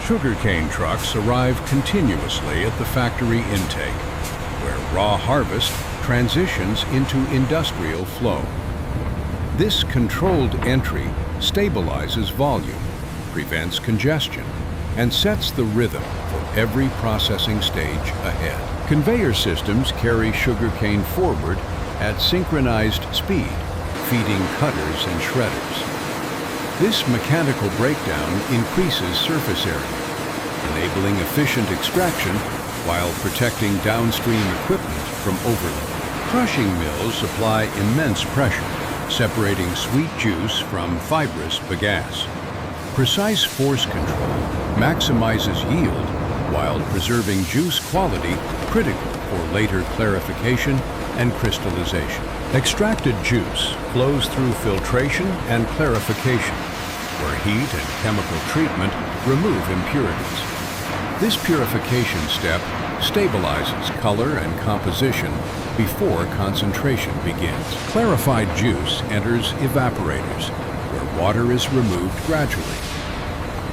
Sugarcane trucks arrive continuously at the factory intake, where raw harvest transitions into industrial flow. This controlled entry stabilizes volume, prevents congestion, and sets the rhythm for every processing stage ahead. Conveyor systems carry sugarcane forward at synchronized speed, feeding cutters and shredders. This mechanical breakdown increases surface area, enabling efficient extraction while protecting downstream equipment from overload. Crushing mills apply immense pressure, separating sweet juice from fibrous bagasse. Precise force control maximizes yield while preserving juice quality, critical for later clarification and crystallization. Extracted juice flows through filtration and clarification, where heat and chemical treatment remove impurities. This purification step stabilizes color and composition before concentration begins. Clarified juice enters evaporators, where water is removed gradually.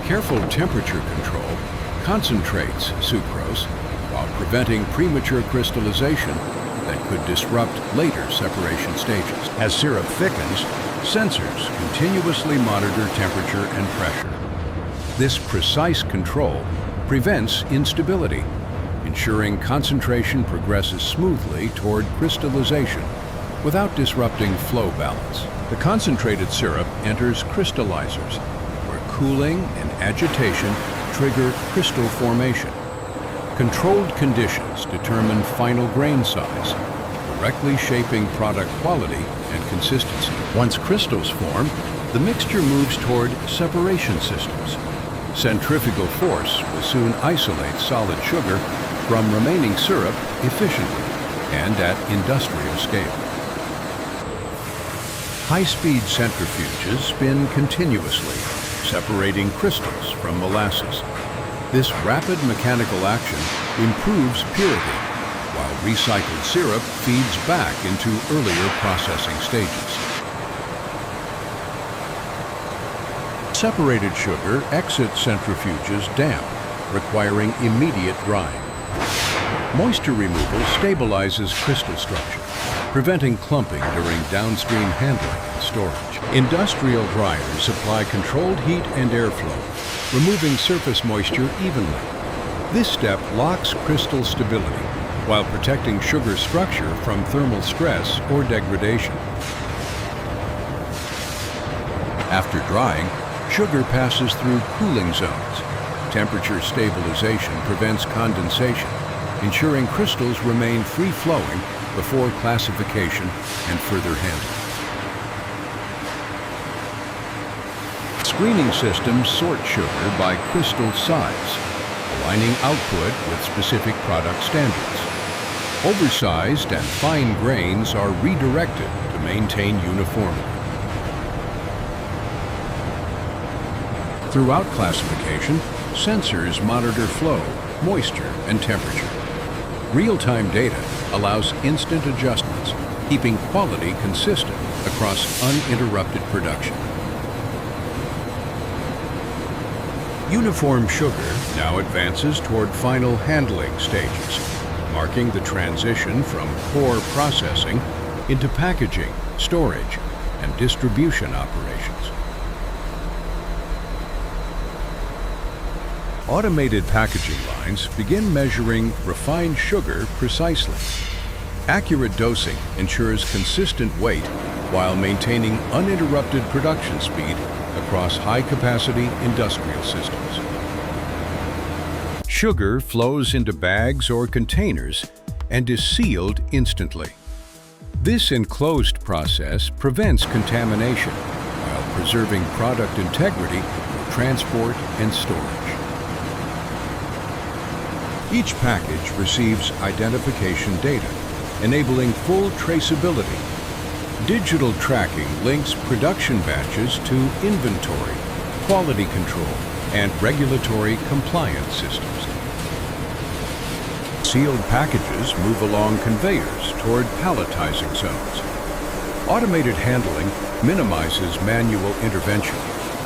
Careful temperature control concentrates sucrose while preventing premature crystallization that could disrupt later separation stages. As syrup thickens, sensors continuously monitor temperature and pressure. This precise control prevents instability, ensuring concentration progresses smoothly toward crystallization without disrupting flow balance. The concentrated syrup enters crystallizers, where cooling and agitation trigger crystal formation. Controlled conditions determine final grain size, directly shaping product quality and consistency. Once crystals form, the mixture moves toward separation systems. Centrifugal force will soon isolate solid sugar from remaining syrup efficiently and at industrial scale. High-speed centrifuges spin continuously, separating crystals from molasses. This rapid mechanical action improves purity, while recycled syrup feeds back into earlier processing stages. Separated sugar exits centrifuges damp, requiring immediate drying. Moisture removal stabilizes crystal structure, preventing clumping during downstream handling and storage. Industrial dryers apply controlled heat and airflow, removing surface moisture evenly. This step locks crystal stability while protecting sugar structure from thermal stress or degradation. After drying, sugar passes through cooling zones. Temperature stabilization prevents condensation, ensuring crystals remain free-flowing before classification and further handling. Screening systems sort sugar by crystal size, aligning output with specific product standards. Oversized and fine grains are redirected to maintain uniformity. Throughout classification, sensors monitor flow, moisture, and temperature. Real-time data allows instant adjustments, keeping quality consistent across uninterrupted production. Uniform sugar now advances toward final handling stages, marking the transition from core processing into packaging, storage, and distribution operations. Automated packaging lines begin measuring refined sugar precisely. Accurate dosing ensures consistent weight while maintaining uninterrupted production speed across high-capacity industrial systems. Sugar flows into bags or containers and is sealed instantly. This enclosed process prevents contamination while preserving product integrity for transport and storage. Each package receives identification data, enabling full traceability. Digital tracking links production batches to inventory, quality control, and regulatory compliance systems. Sealed packages move along conveyors toward palletizing zones. Automated handling minimizes manual intervention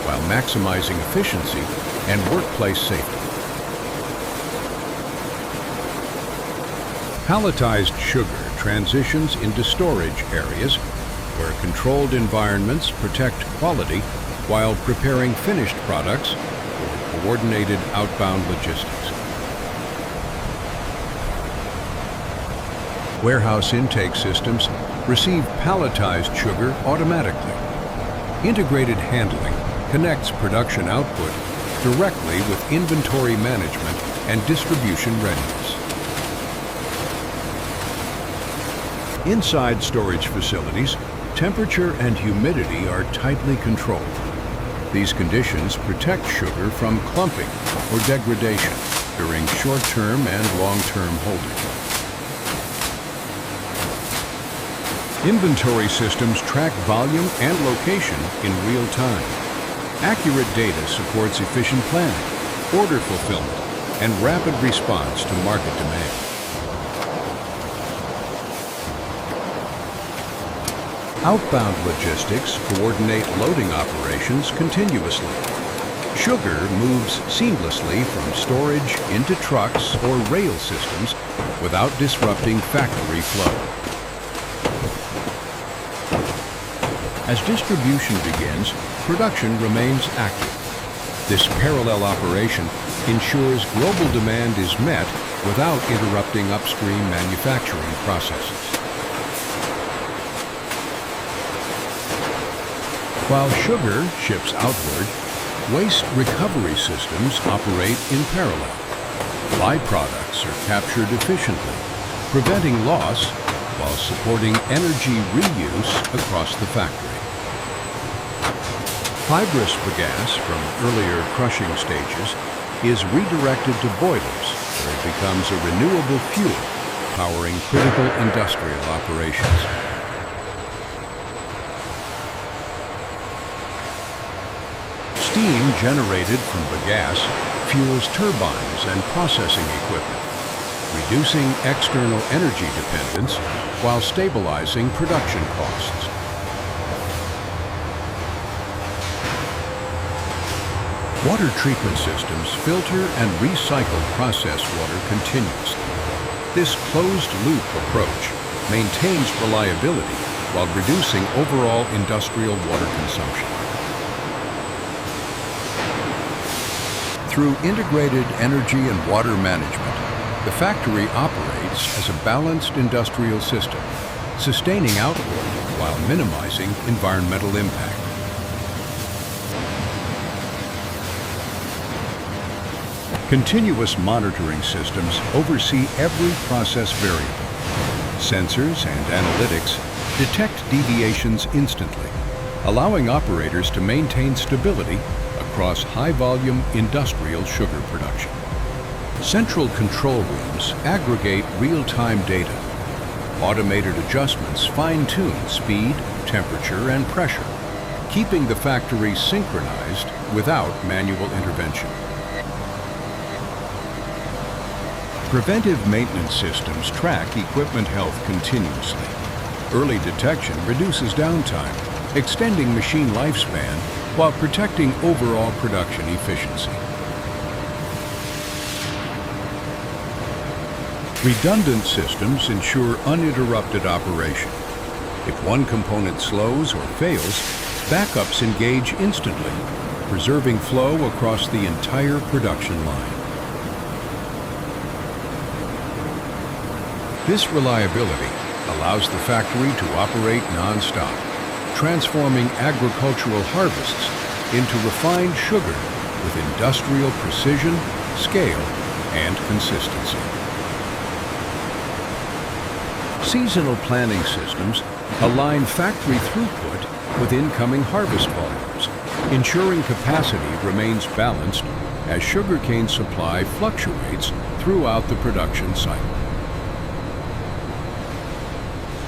while maximizing efficiency and workplace safety. Palletized sugar transitions into storage areas where controlled environments protect quality while preparing finished products for coordinated outbound logistics. Warehouse intake systems receive palletized sugar automatically. Integrated handling connects production output directly with inventory management and distribution readiness. Inside storage facilities, temperature and humidity are tightly controlled. These conditions protect sugar from clumping or degradation during short-term and long-term holding. Inventory systems track volume and location in real time. Accurate data supports efficient planning, order fulfillment, and rapid response to market demand. Outbound logistics coordinate loading operations continuously. Sugar moves seamlessly from storage into trucks or rail systems without disrupting factory flow. As distribution begins, production remains active. This parallel operation ensures global demand is met without interrupting upstream manufacturing processes. While sugar ships outward, waste recovery systems operate in parallel. Byproducts are captured efficiently, preventing loss while supporting energy reuse across the factory. Fibrous bagasse from earlier crushing stages is redirected to boilers where it becomes a renewable fuel powering critical industrial operations. Steam generated from bagasse fuels turbines and processing equipment, reducing external energy dependence while stabilizing production costs. Water treatment systems filter and recycle processed water continuously. This closed-loop approach maintains reliability while reducing overall industrial water consumption. Through integrated energy and water management, the factory operates as a balanced industrial system, sustaining output while minimizing environmental impact. Continuous monitoring systems oversee every process variable. Sensors and analytics detect deviations instantly, allowing operators to maintain stability across high-volume industrial sugar production. Central control rooms aggregate real-time data. Automated adjustments fine-tune speed, temperature, and pressure, keeping the factory synchronized without manual intervention. Preventive maintenance systems track equipment health continuously. Early detection reduces downtime, extending machine lifespan while protecting overall production efficiency. Redundant systems ensure uninterrupted operation. If one component slows or fails, backups engage instantly, preserving flow across the entire production line. This reliability allows the factory to operate non-stop, transforming agricultural harvests into refined sugar with industrial precision, scale, and consistency. Seasonal planning systems align factory throughput with incoming harvest volumes, ensuring capacity remains balanced as sugarcane supply fluctuates throughout the production cycle.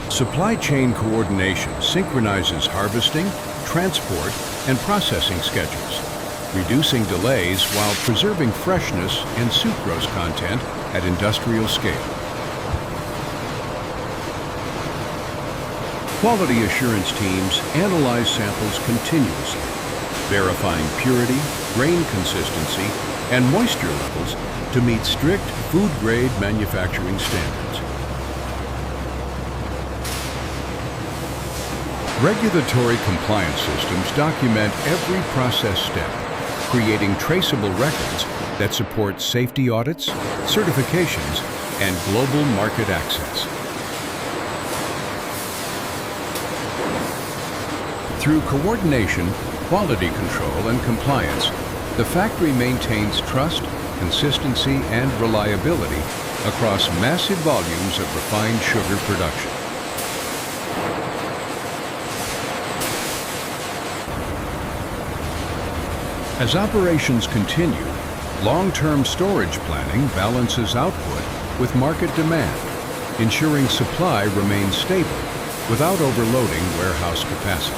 Supply chain coordination synchronizes harvesting, transport, and processing schedules, reducing delays while preserving freshness and sucrose content at industrial scale. Quality assurance teams analyze samples continuously, verifying purity, grain consistency, and moisture levels to meet strict food-grade manufacturing standards. Regulatory compliance systems document every process step, creating traceable records that support safety audits, certifications, and global market access. Through coordination, quality control, and compliance, the factory maintains trust, consistency, and reliability across massive volumes of refined sugar production. As operations continue, long-term storage planning balances output with market demand, ensuring supply remains stable without overloading warehouse capacity.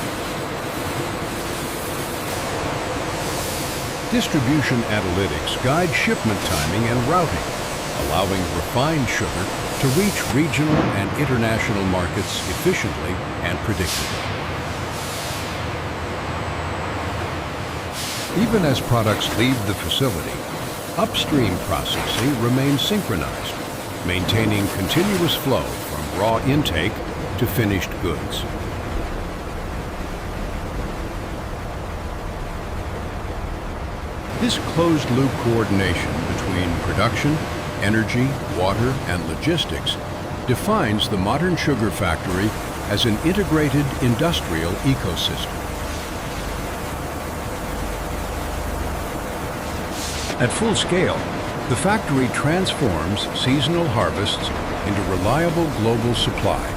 Distribution analytics guide shipment timing and routing, allowing refined sugar to reach regional and international markets efficiently and predictably. Even as products leave the facility, upstream processing remains synchronized, maintaining continuous flow from raw intake to finished goods. This closed-loop coordination between production, energy, water, and logistics defines the modern sugar factory as an integrated industrial ecosystem. At full scale, the factory transforms seasonal harvests into reliable global supply,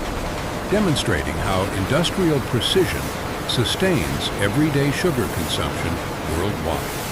demonstrating how industrial precision sustains everyday sugar consumption worldwide.